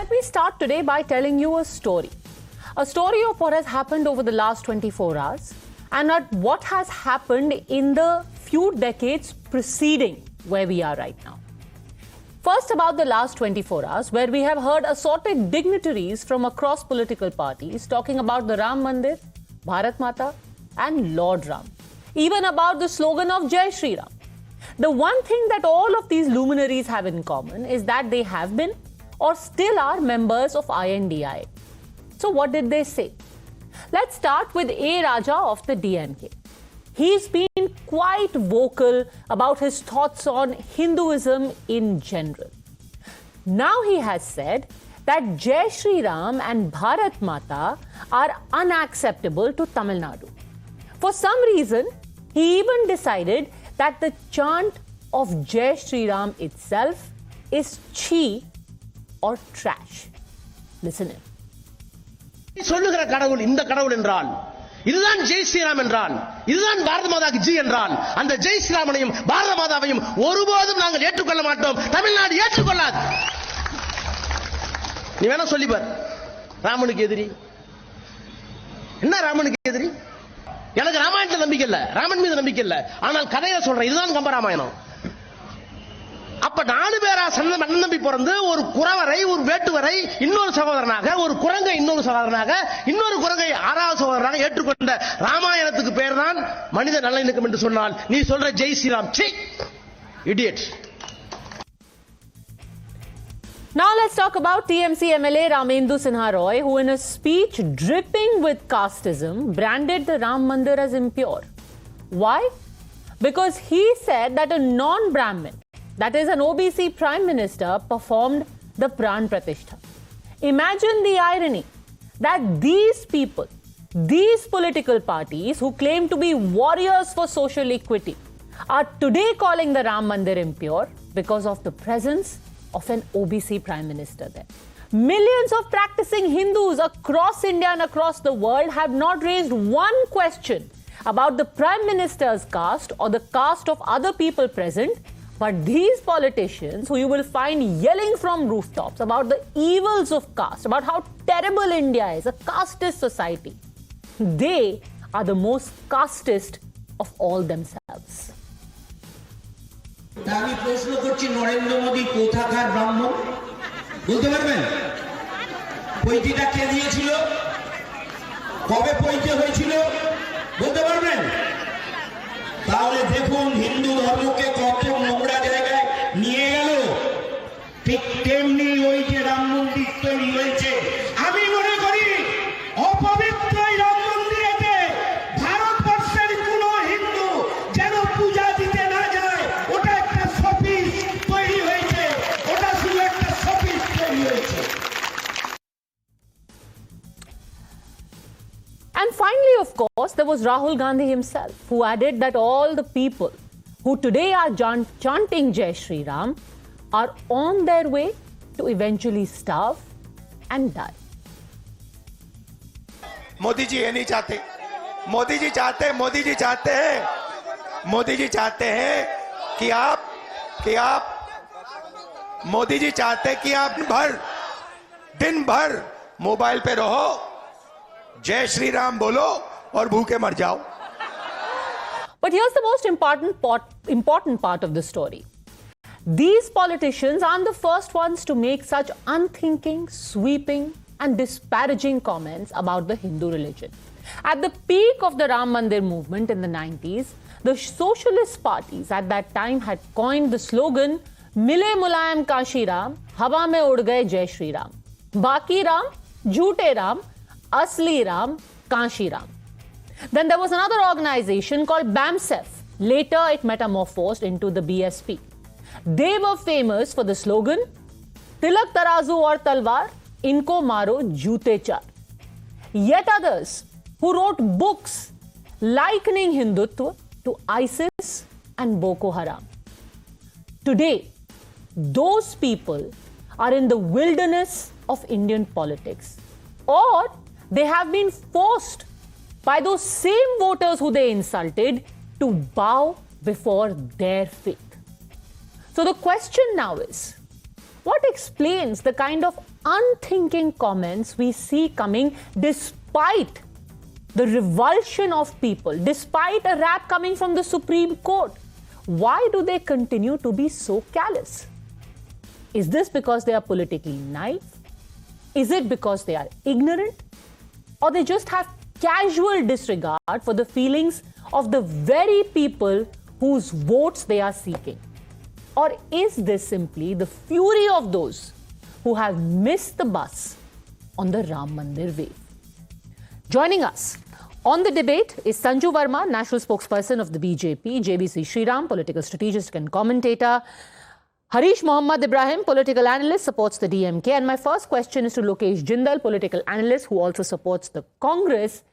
let me start today by telling you a story. A story of what has happened over the last 24 hours and what has happened in the few decades preceding where we are right now. First, about the last 24 hours, where we have heard assorted dignitaries from across political parties talking about the Ram Mandir, Bharat Mata, and Lord Ram. Even about the slogan of Jai Shri Ram. The one thing that all of these luminaries have in common is that they have been or still are members of I.N.D.I.A. So what did they say? Let's start with A. Raja of the DMK. He's been quite vocal about his thoughts on Hinduism in general. Now he has said that Jai Shri Ram and Bharat Mata are unacceptable to Tamil Nadu. For some reason, he even decided that the chant of Jai Shri Ram itself is chi or trash. Listen in. சொல்லுகிற கடவுள் இந்த கடவுள் என்றால் இதுதான் ஜெய் ஸ்ரீராம் என்றால் இதுதான் பாரத மாதாக்கு G என்றால் அந்த ஜெய் ஸ்ரீராமனையும் பாரத மாதாவையும் ஒருபோதும் நாங்கள் ஏற்றுக்கொள்ள மாட்டோம். தமிழ்நாடு ஏற்றுக்கொள்ளாது. நீ வேணா சொல்லி பார். ராமனுக்கு எதிரி என்ன? ராமனுக்கு எதிரி? எனக்கு ராமாயணத்துல நம்பிக்கை இல்ல, ராமன் மீது நம்பிக்கை இல்ல. ஆனால் கதையை சொல்றேன். இதுதான் கம்பராமாயணம். அப்ப 4 பேரா அண்ணன் தம்பி பிறந்து ஒரு குறவரை ஒரு வேட்டுவரை இன்னொரு சகோதரனாக, ஒரு குரங்கை இன்னொரு சகோதரனாக, இன்னொரு குரங்கை 6வது சகோதரனாக ஏற்றுக்கொண்ட ராமாயணத்துக்கு பேர் தான் மனித நல்லிணக்கம் என்று சொன்னால் நீ சொல்ற ஜெய் ஸ்ரீராம் சி idiot. Now let's talk about TMC MLA Ramendu Sinha Roy, who in a speech dripping with casteism branded the Ram Mandir as impure. Why? Because he said that a non-Brahmin, that is an OBC Prime Minister, performed the Pran Pratishtha. Imagine the irony that these people, these political parties who claim to be warriors for social equity are today calling the Ram Mandir impure because of the presence of an OBC Prime Minister there. Millions of practicing Hindus across India and across the world have not raised one question about the Prime Minister's caste or the caste of other people present, but these politicians who you will find yelling from rooftops about the evils of caste, about how terrible India is, a casteist society, they are the most casteist of all themselves. আমি প্রশ্ন করছি, নরেন্দ্র মোদী কোথাকার ব্রাহ্মণ বলতে পারবেন? পৈতিটা কে দিয়েছিল? কবে পৈতে হয়েছিল বলতে পারবেন? তাহলে দেখুন হিন্দু ধর্মকে কত নোংরা জায়গায় নিয়ে গেল। ঠিক তেমনি ওই যে রাম মন্দির তৈরি হয়েছে, আমি মনে করি অপবিত্র রাম মন্দিরেতে ভারতবর্ষের কোন হিন্দু যেন পূজা দিতে না যায়। ওটা একটা শপিস তৈরি হয়েছে, ওটা শুধু একটা শপিস তৈরি হয়েছে। And finally, of course, there was Rahul Gandhi himself, who added that all the people who today are chanting Jai Shri Ram are on their way to eventually starve and die. Modi ji ये नहीं चाहते। मोदी जी चाहते हैं कि आप दिन भर mobile पे रहो, जय श्री राम बोलो और भूखे मर जाओ. But here's the most important part of the story. These politicians aren't the first ones to make such unthinking, sweeping, and disparaging comments about the Hindu religion. At the peak of the Ram Mandir movement in the 90s, the socialist parties at that time had coined the slogan, Mile Mulayam Kashi Ram, Hawa mein ud gaye Jai Shri Ram. Baki Ram, Jhoote Ram, Asli Ram, Kashi Ram. Then there was another organization called BAMSEF. Later it metamorphosed into the BSP. They were famous for the slogan, Tilak Tarazu aur Talwar, Inko Maro Joote Char. Yet others who wrote books likening Hindutva to ISIS and Boko Haram. Today, those people are in the wilderness of Indian politics, or they have been forced by those same voters who they insulted to bow before their faith. So the question now is, what explains the kind of unthinking comments we see coming despite the revulsion of people, despite a rap coming from the Supreme Court. Why do they continue to be so callous? Is this because they are politically naive? Is it because they are ignorant? Or they just have casual disregard for the feelings of the very people whose votes they are seeking? Or is this simply the fury of those who have missed the bus on the Ram Mandir wave? Joining us on the debate is Sanju Verma, national spokesperson of the BJP, Jai Shri Ram, political strategist and commentator, Hareesh Mohamed Ibrahim, political analyst, supports the DMK. And my first question is to Lokesh Jindal, political analyst who also supports the Congress.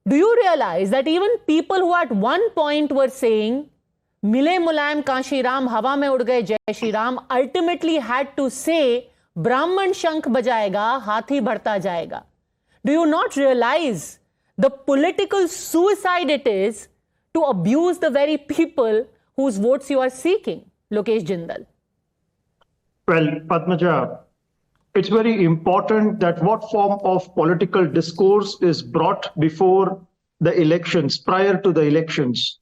Do you realize that even people who at one point were saying, Mile Mulayam Kanshi Ram, Hawa mein ud gaye Jai Shri Ram, ultimately had to say, Brahman Shankh bajayega, Hathi bharta jayega? Do you not realize the political suicide it is to abuse the very people whose votes you are seeking? Lokesh Jindal. Well, Padmaja, it's very important that what form of political discourse is brought before the elections, prior to the elections.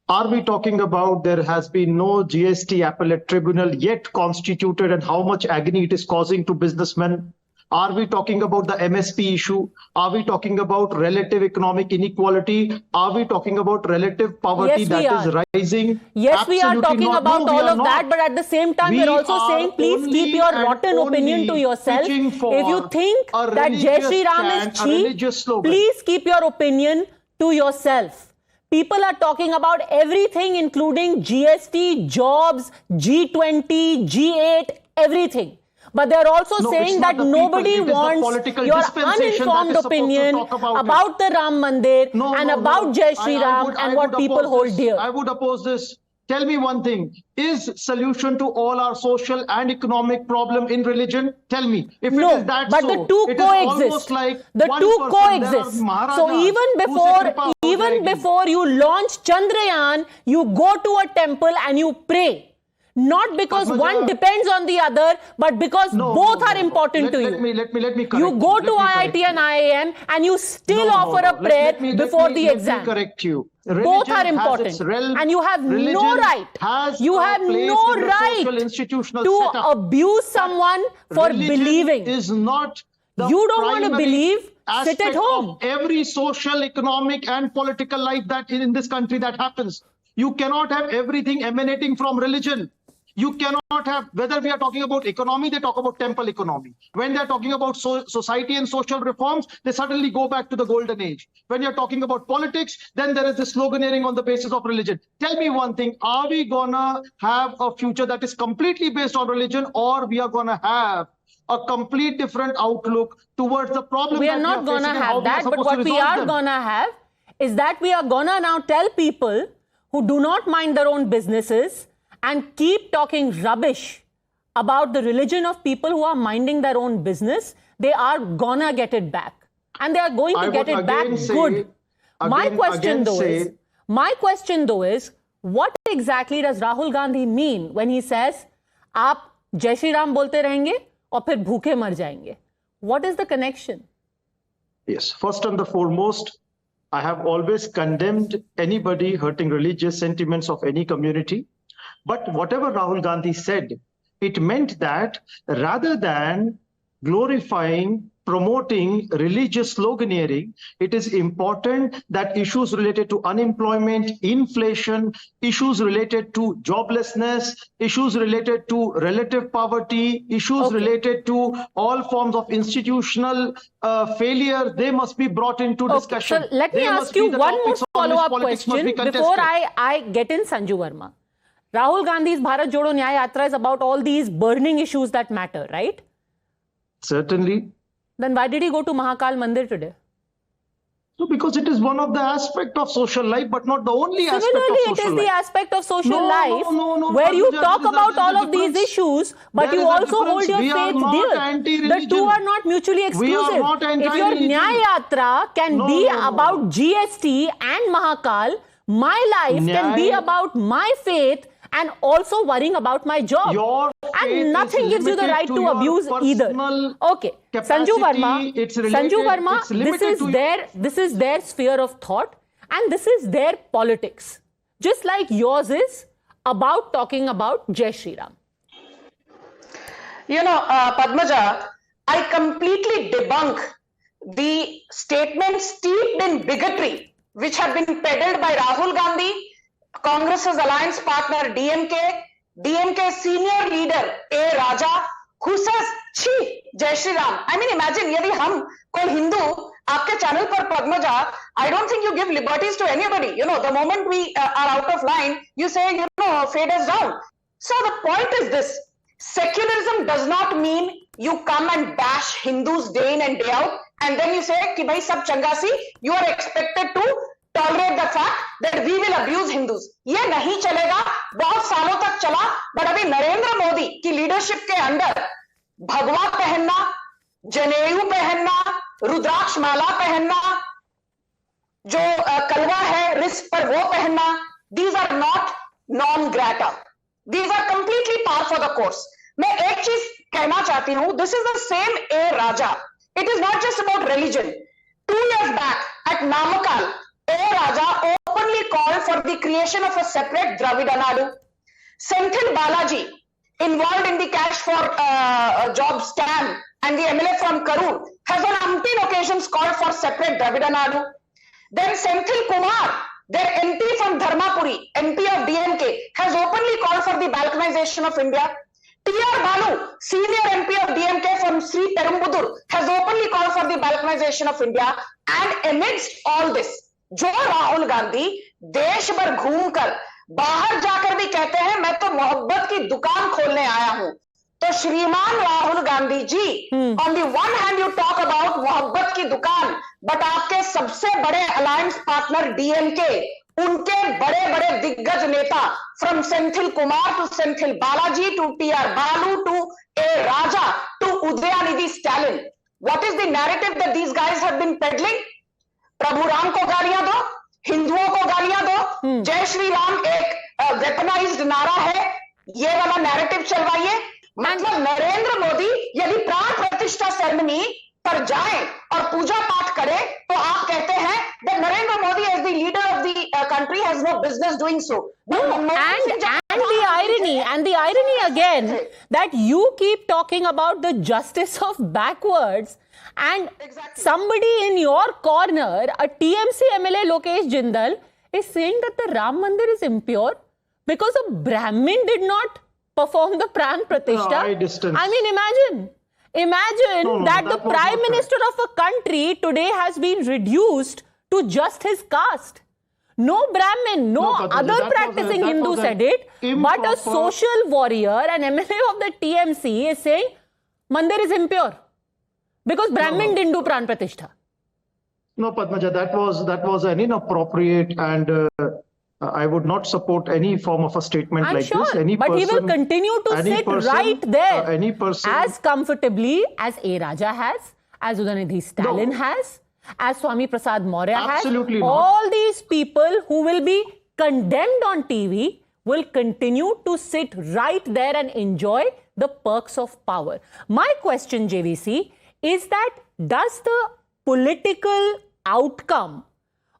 Are we talking about there has been no GST appellate tribunal yet constituted and how much agony it is causing to businessmen? Are we talking about the MSP issue? Are we talking about relative economic inequality? Are we talking about relative poverty that is rising? Yes, Absolutely we are talking not. about all of not. that, but at the same time, we are also saying, please keep your rotten opinion to yourself. If you think that Jai Shri Ram is cheap, please keep your opinion to yourself. People are talking about everything, including GST, jobs, G20, G8, everything. But they're also saying that nobody wants your uninformed opinion about the Ram Mandir and about Jai Shri Ram and what people hold dear. I would oppose this. Tell me one thing. Is solution to all our social and economic problem in religion? Tell me. If no, it is that but so, the two coexist. Like the two coexist. So even before you launch Chandrayaan, you go to a temple and you pray. Not because one depends on the other, but because both are important to you. Let me correct you go to IIT and IIM and you still offer a prayer before the exam. Let me correct you. Both are important. And you have no right. You have no right to abuse someone for believing. Is not you don't want to believe, sit at home. Every social, economic and political life that in this country that happens. You cannot have everything emanating from religion. You cannot have, whether we are talking about economy, they talk about temple economy. When they're talking about society and social reforms, they suddenly go back to the golden age. When you're talking about politics, then there is this sloganeering on the basis of religion. Tell me one thing, are we gonna have a future that is completely based on religion, or we are gonna have a complete different outlook towards the problem? We are not gonna have that, but what we are gonna have is that we are gonna now tell people who do not mind their own businesses and keep talking rubbish about the religion of people who are minding their own business, they are gonna get it back. And they are going to get it back good. My question though is, what exactly does Rahul Gandhi mean when he says, "Aap Jai Shri Ram bolte rahenge aur phir bhooke mar jayenge"? What is the connection? Yes, first and the foremost, I have always condemned anybody hurting religious sentiments of any community. But whatever Rahul Gandhi said, it meant that rather than glorifying, promoting religious sloganeering, it is important that issues related to unemployment, inflation, issues related to joblessness, issues related to relative poverty, issues related to all forms of institutional failure, they must be brought into discussion. So let me ask you one more follow-up question before I get in Sanju Verma. Rahul Gandhi's Bharat Jodo Nyaya Yatra is about all these burning issues that matter, right? Certainly. Then why did he go to Mahakal Mandir today? So because it is one of the aspects of social life, but not the only aspect of social life. Similarly, it is the aspect of social life where you talk about all of these issues, but you also hold your faith dear. The two are not mutually exclusive. If your Nyaya Yatra can be about GST and Mahakal, my life can be about my faith and also worrying about my job. Your And nothing gives you the right to abuse either. Okay, Sanju Verma, this is their sphere of thought, and this is their politics. Just like yours is about talking about Jai Shri Ram. Padmaja, I completely debunk the statements steeped in bigotry which have been peddled by Rahul Gandhi, Congress's alliance partner DMK senior leader A. Raja, who says, "Chi, Jai Shri Ram." I mean, imagine, yadi hum koi Hindu, aapke channel par Padmaja, I don't think you give liberties to anybody. The moment we are out of line, you say, fade us down. So the point is this: secularism does not mean you come and bash Hindus day in and day out, and then you say, ki bhai sab changa si, you are expected to tolerate the fact that we will abuse Hindus. ये नहीं चलेगा, बहुत सालों तक चला, but अभी नरेंद्र मोदी की leadership के अंदर भगवा पहनना, जनेऊ पहनना, रुद्राक्ष माला पहनना, जो कलवा है रिस्ट पर वो पहनना, these are not non grata. These are completely par for the course. मैं एक चीज कहना चाहती हूं, this is the same A. Raja. It is not just about religion. 2 years back at Namakal, A. Raja openly called for the creation of a separate Dravida Nadu. Senthil Balaji, involved in the cash for job scam, and the MLA from Karur, has on umpteen occasions called for separate Dravida Nadu. Then Senthil Kumar, their MP from Dharmapuri, MP of DMK, has openly called for the balkanization of India. T.R. Balu, senior MP of DMK from Sri Perumbudur, has openly called for the balkanization of India. And amidst all this, जो राहुल गांधी देश भर घूमकर बाहर जाकर भी कहते हैं मैं तो मोहब्बत की दुकान खोलने आया हूं, तो श्रीमान Rahul Gandhi ji, on the one hand you talk about मोहब्बत की दुकान, बट आपके सबसे बड़े अलायंस पार्टनर डीएमके, उनके बड़े बड़े दिग्गज नेता from Senthil Kumar to Senthil Balaji to TR Baalu to A Raja to Udhayanidhi Stalin, what is the narrative that these guys have been peddling? Prabhu Ram को गालियां दो, हिंदुओं को गालियां दो, जय श्री राम एक वेपनाइज्ड नारा है, ये वाला नैरेटिव चलवाइए। मतलब नरेंद्र मोदी यदि प्राण प्रतिष्ठा सेरेमनी पर जाए और पूजा पाठ करे, तो आप कहते हैं that Narendra Modi as the leader of the country has no business doing so. And the irony again that you keep talking about the justice of backwards, and somebody in your corner, a TMC MLA Lokesh Jindal, is saying that the Ram Mandir is impure because a Brahmin did not perform the Pran Pratishtha. I mean, imagine that the Prime Minister of a country today has been reduced to just his caste. No Brahmin, no other practicing Hindu said it, but a social warrior, an MLA of the TMC is saying Mandir is impure because Brahmin didn't do Pran Pratishtha. No, Padmaja, that was an inappropriate, and I would not support any form of a statement like this. But he will continue to sit right there as comfortably as A. Raja has, as Udanidhi Stalin has, as Swami Prasad Maurya has. All these people who will be condemned on TV will continue to sit right there and enjoy the perks of power. My question, JVC, is that does the political outcome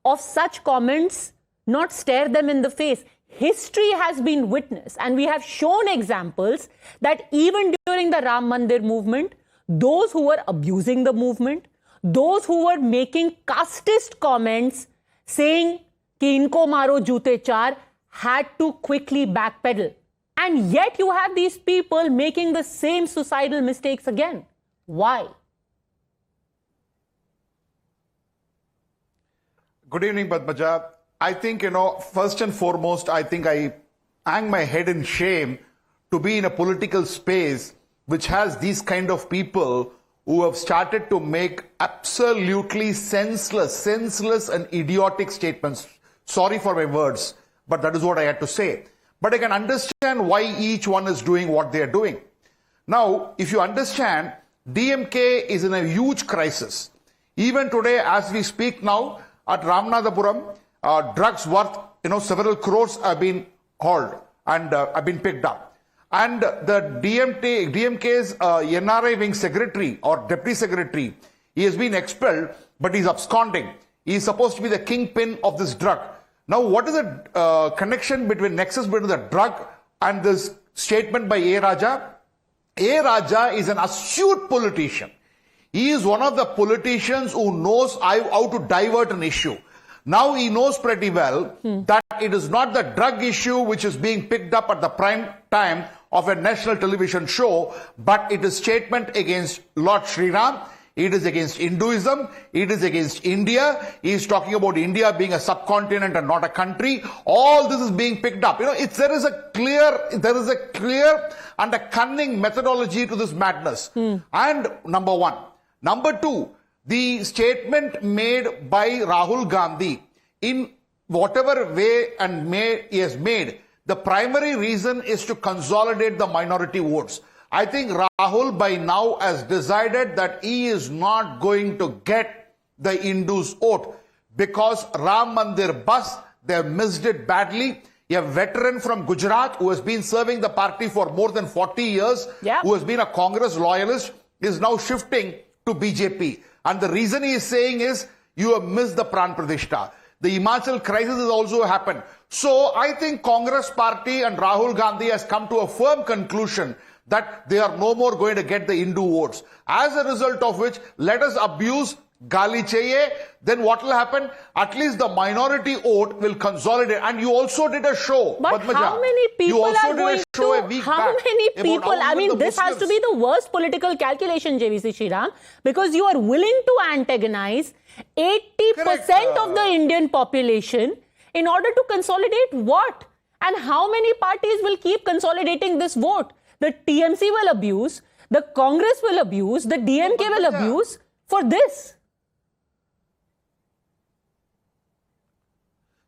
of such comments not stare them in the face? History has been witness, and we have shown examples that even during the Ram Mandir movement, those who were abusing the movement, those who were making casteist comments saying ki inko maro jute char, had to quickly backpedal. And yet you have these people making the same suicidal mistakes again. Why? Good evening, Padmaja. I think, first and foremost, I think I hang my head in shame to be in a political space which has these kind of people who have started to make absolutely senseless and idiotic statements. Sorry for my words, but that is what I had to say. But I can understand why each one is doing what they are doing. Now, if you understand, DMK is in a huge crisis. Even today, as we speak now, at Ramanathapuram, drugs worth, several crores have been hauled. and have been picked up. And the DMK's NRI wing secretary or deputy secretary, he has been expelled, but he's absconding. He is supposed to be the kingpin of this drug. Now, what is the connection nexus between the drug and this statement by A. Raja? A. Raja is an astute politician. He is one of the politicians who knows how to divert an issue. Now he knows pretty well that it is not the drug issue which is being picked up at the prime time of a national television show, but it is statement against Lord Shri Ram. It is against Hinduism. It is against India. He is talking about India being a subcontinent and not a country. All this is being picked up. You know, there is a clear and a cunning methodology to this madness. And number one. Number two, the statement made by Rahul Gandhi in whatever way he has made, the primary reason is to consolidate the minority votes. I think Rahul by now has decided that he is not going to get the Hindus' vote because Ram Mandir bus, they have missed it badly. A veteran from Gujarat who has been serving the party for more than 40 years, who has been a Congress loyalist, is now shifting to BJP. And the reason he is saying is, you have missed the Pran Pradishta. The Himachal crisis has also happened. So I think Congress party and Rahul Gandhi has come to a firm conclusion that they are no more going to get the Hindu votes. As a result of which, let us abuse Gali Chahiye, then what will happen? At least the minority vote will consolidate. And you also did a show, but Padmaja. How many people you also are going did a show to, a week how back many people, I mean, this has to be the worst political calculation, Jai Shri Ram, because you are willing to antagonize 80% of the Indian population in order to consolidate what? And how many parties will keep consolidating this vote? The TMC will abuse, the Congress will abuse, the DMK will abuse for this.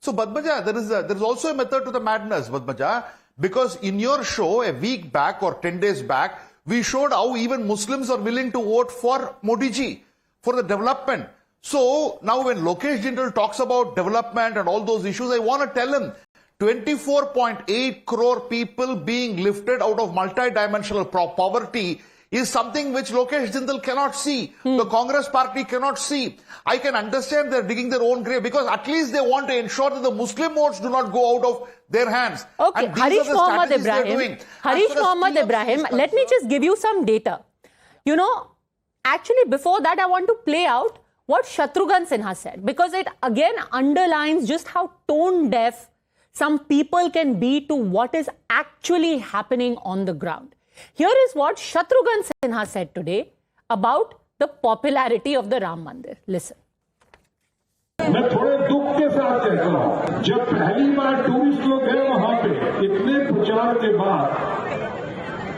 So, Padmaja, there is also a method to the madness, Padmaja, because in your show a week back or 10 days back, we showed how even Muslims are willing to vote for Modi ji, for the development. So, now when Lokesh Jindal talks about development and all those issues, I want to tell him, 24.8 crore people being lifted out of multi-dimensional poverty is something which Lokesh Jindal cannot see. The Congress party cannot see. I can understand they're digging their own grave because at least they want to ensure that the Muslim votes do not go out of their hands. Okay, Hareesh Mohamed Ibrahim. Hareesh Mohamed Ibrahim, let me just give you some data. You know, actually before that I want to play out what Shatrughan Sinha said because it again underlines just how tone deaf some people can be to what is actually happening on the ground. Here is what Shatrughan Sinha said today about the popularity of the Ram Mandir. Listen. मैं थोड़े दुख के साथ कहता हूं, जब पहली बार tourist लोग गए वहां पे इतने प्रचार के बाद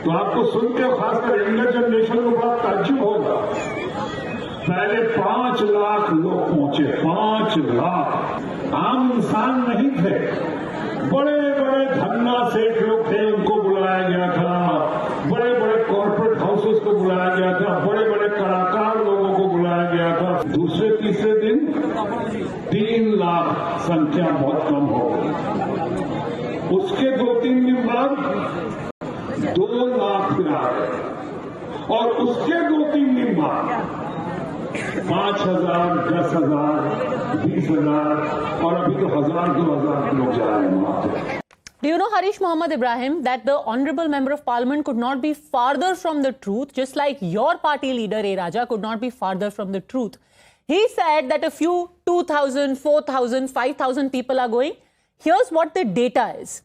तो आपको सुन के खासकर यंगर जनरेशन को बड़ा ताज्जुब होगा। पहले 5 लाख लोग पहुंचे, 5 लाख आम इंसान नहीं थे, बड़े बड़े धन्ना सेठ लोग थे, उनको बुलाया गया था, बड़े बड़े कॉर्पोरेट हाउसेस को बुलाया गया था, बड़े बड़े कलाकार लोगों को बुलाया गया था। दूसरे तीसरे दिन 3 लाख संख्या बहुत कम हो गई। उसके 2-3 दिन बाद 2 लाख फिर आ गए और उसके 2-3 दिन बाद 5,000, 10,000, 20,000 और अभी तो 1,000-2,000 लोग जा रहे हैं वहां पे। Do you know, Hareesh Mohamed Ibrahim, that the Honorable Member of Parliament could not be farther from the truth, just like your party leader, A. Raja, could not be farther from the truth. He said that a few 2,000, 4,000, 5,000 people are going. Here's what the data is.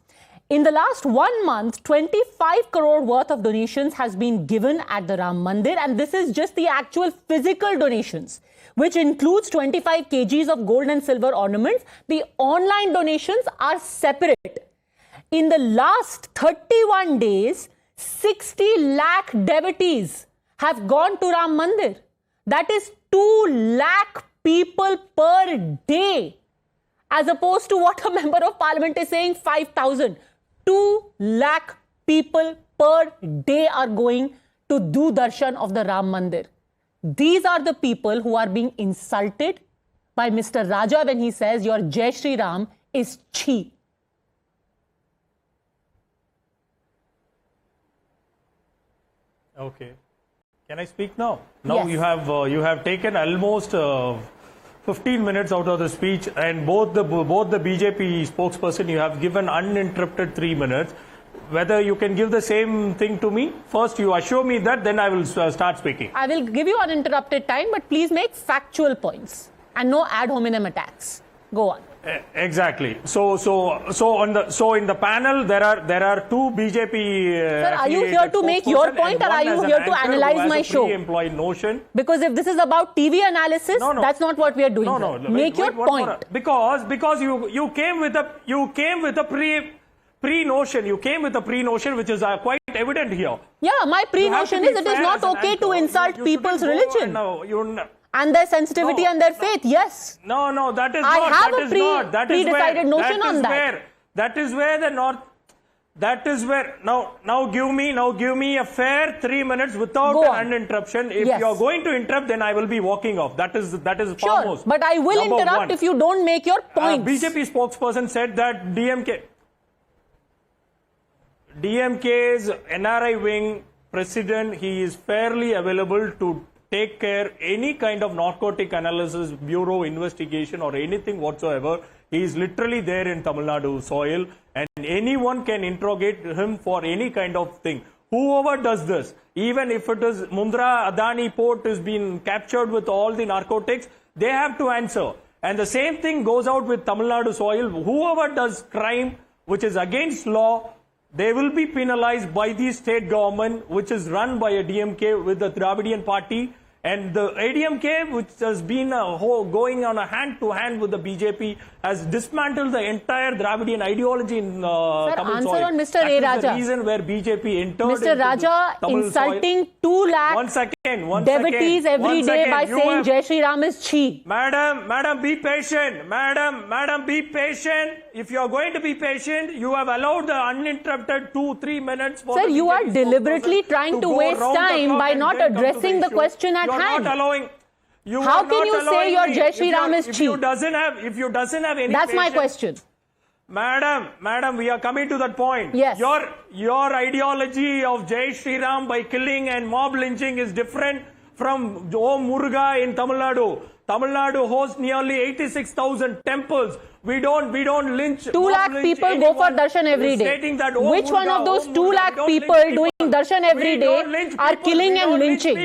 In the last 1 month, 25 crore worth of donations has been given at the Ram Mandir, and this is just the actual physical donations, which includes 25 kgs of gold and silver ornaments. The online donations are separate. In the last 31 days, 60 lakh devotees have gone to Ram Mandir. That is 2 lakh people per day, as opposed to what a member of parliament is saying, 5,000. 2 lakh people per day are going to do darshan of the Ram Mandir. These are the people who are being insulted by Mr. Raja when he says your Jai Shri Ram is cheap. Okay. Can I speak now? Now Yes. you have taken almost 15 minutes out of the speech, and both the BJP spokesperson, you have given uninterrupted 3 minutes. Whether you can give the same thing to me? First you assure me that, then I will start speaking. I will give you uninterrupted time, but please make factual points and no ad hominem attacks. Go on. Exactly. So in the panel there are two BJP. Sir, are you here to make your point, or are you here to analyze my show? Pre-employed notion. Because if this is about TV analysis, No. that's not what we are doing. No. Make your point. Because you came with a pre-notion. You came with a pre-notion which is quite evident here. Yeah, my pre-notion is it is not okay to insult people's religion and their sensitivity and their faith. Yes. No, that is I not. have that a is not. That is pre-decided where, notion on that. That is where the North. That is where now give me a fair 3 minutes without an interruption. If you are going to interrupt, then I will be walking off. That is foremost. Sure, but I will Number interrupt one. if you don't make your points. BJP spokesperson said that DMK's NRI wing president, he is fairly available to take care any kind of narcotic analysis bureau investigation or anything whatsoever. He is literally there in Tamil Nadu soil, and anyone can interrogate him for any kind of thing. Whoever does this, even if it is Mundra Adani port is being captured with all the narcotics, they have to answer. And the same thing goes out with Tamil Nadu soil. Whoever does crime which is against law, they will be penalized by the state government, which is run by a DMK with the Dravidian party. And the ADMK, which has been going on a hand-to-hand with the BJP, has dismantled the entire Dravidian ideology in Tamil answer soil. on Mr. That A. is Raja. the reason where BJP entered Mr. into Raja Tamil insulting soil. 2 lakh One devotees second. every day by You saying have- Jai Shri Ram is chi. Madam, be patient. Madam, be patient. If you are going to be patient, you have allowed the uninterrupted 2-3 minutes for Sir, the you are BJP deliberately spokesperson trying to go waste round the time clock by and not then come to addressing the issue. question at You are hand. not allowing. How can you say your Jai Shri Ram is If chi? you doesn't have any That's my patience- question. Madam, we are coming to that point. Yes. Your ideology of Jai Shri Ram by killing and mob lynching is different from Om Muruga in Tamil Nadu. Tamil Nadu hosts nearly 86,000 temples. We don't lynch. 2 lakh people go for darshan every day. Which one of those 2 lakh people doing darshan every day are killing and lynching?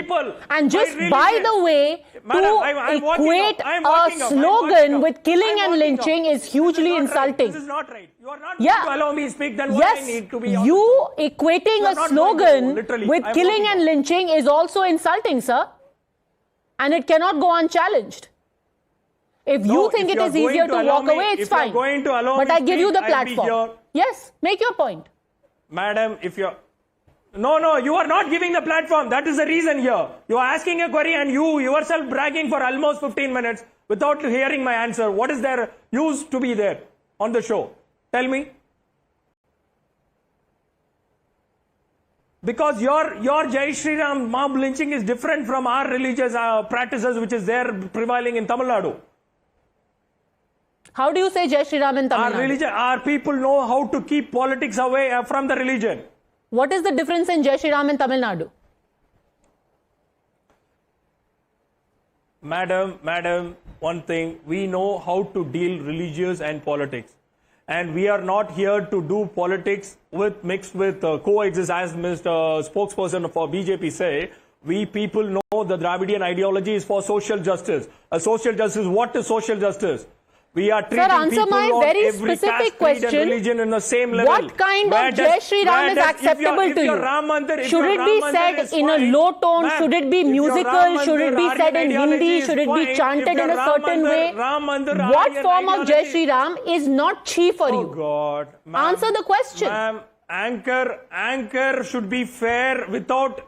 And just by the way, to equate a slogan with killing and lynching is hugely insulting. This is not right. You are not going to allow me to speak. Then what I need to be honest. You equating a not slogan going to, literally. with I'm killing walking and lynching is also insulting, sir. And it cannot go unchallenged. If you think if it you are is easier going to allow walk me- away, it's if you are fine. going to allow But me I give you the speak, I'll be platform. here. Yes, make your point. Madam, if you're... No, you are not giving the platform. That is the reason here. You are asking a query and you yourself bragging for almost 15 minutes without hearing my answer. What is there used to be there on the show? Tell me. Because your Jai Shri Ram mob lynching is different from our religious practices which is there prevailing in Tamil Nadu. How do you say Jai Shri Ram in Tamil Nadu? Our people know how to keep politics away from the religion. What is the difference in Jai Shri Ram in Tamil Nadu? Madam, one thing, we know how to deal religious and politics. And we are not here to do politics mixed with coexist, as Mr. Spokesperson for BJP say. We people know the Dravidian ideology is for social justice. Social justice, what is social justice? We are treating answer people my of very every specific caste, creed and question. religion in the same level. What kind of Jai Shri Ram is acceptable to you? Should it be said in a low tone? Should it be musical? Should it be said in Hindi? Should it be chanted in a certain way? What form of Jai Shri Ram is not chi for you? Oh God. Answer the question. Ma'am, anchor should be fair without...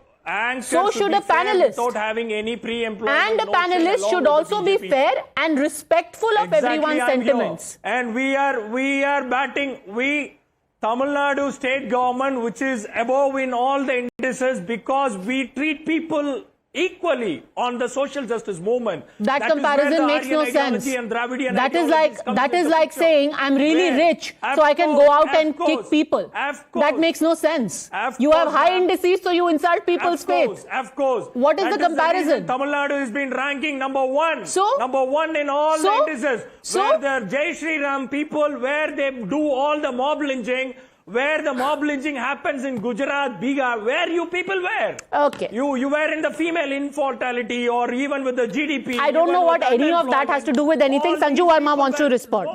So should a panelist. Without having any pre-employment. And a panelist should also be fair and respectful of everyone's sentiments. And we are batting, Tamil Nadu state government, which is above in all the indices, because we treat people equally on the social justice movement. That comparison makes no sense. That is like saying I'm really rich, so I can go out and kick people. That makes no sense. You have high indices, so you insult people's faith. Of course. What is the comparison? Tamil Nadu has been ranking number one. So? Number one in all the indices. Where the Jai Shri Ram people, where they do all the mob lynching, where the mob lynching happens in Gujarat, Bihar, where you people were. Okay. You were in the female infertility or even with the GDP. I don't know what any of that has to do with anything. Sanju Verma wants to respond.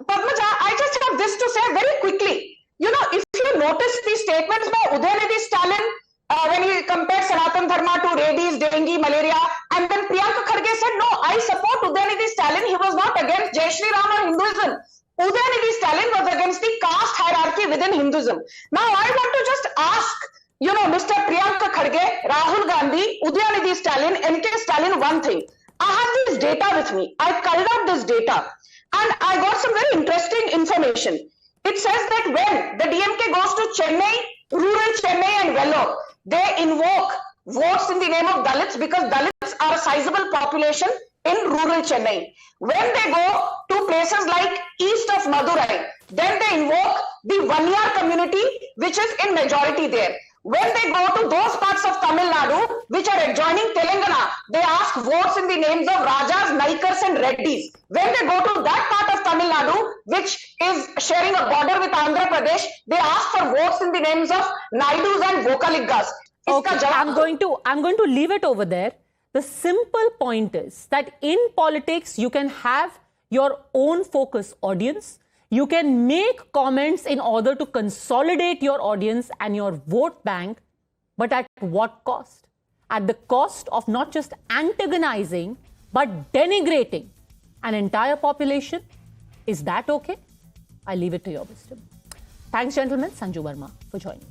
Padmaja, I just have this to say very quickly. You know, if you notice the statements by Udayanidhi Stalin, when he compared Sanatan Dharma to rabies, dengue, malaria, and then Priyanka Kharge said, no, I support Udayanidhi Stalin. He was not against Jai Shri Ram or Hinduism. Udayanidhi Stalin was against the caste hierarchy within Hinduism. Now, I want to just ask, you know, Mr. Priyanka Kharge, Rahul Gandhi, Udayanidhi Stalin, NK Stalin, one thing. I have this data with me. I culled out this data and I got some very interesting information. It says that when the DMK goes to Chennai, rural Chennai and Vellore, they invoke votes in the name of Dalits because Dalits are a sizable population in rural Chennai. When they go to places like east of Madurai, then they invoke the Vanyar community, which is in majority there. When they go to those parts of Tamil Nadu, which are adjoining Telangana, they ask votes in the names of Rajas, Naikars and Reddys. When they go to that part of Tamil Nadu, which is sharing a border with Andhra Pradesh, they ask for votes in the names of Naidus and Vokaliggas. Okay, I'm going to leave it over there. The simple point is that in politics, you can have your own focus audience. You can make comments in order to consolidate your audience and your vote bank. But at what cost? At the cost of not just antagonizing, but denigrating an entire population. Is that okay? I leave it to your wisdom. Thanks, gentlemen. Sanju Verma for joining.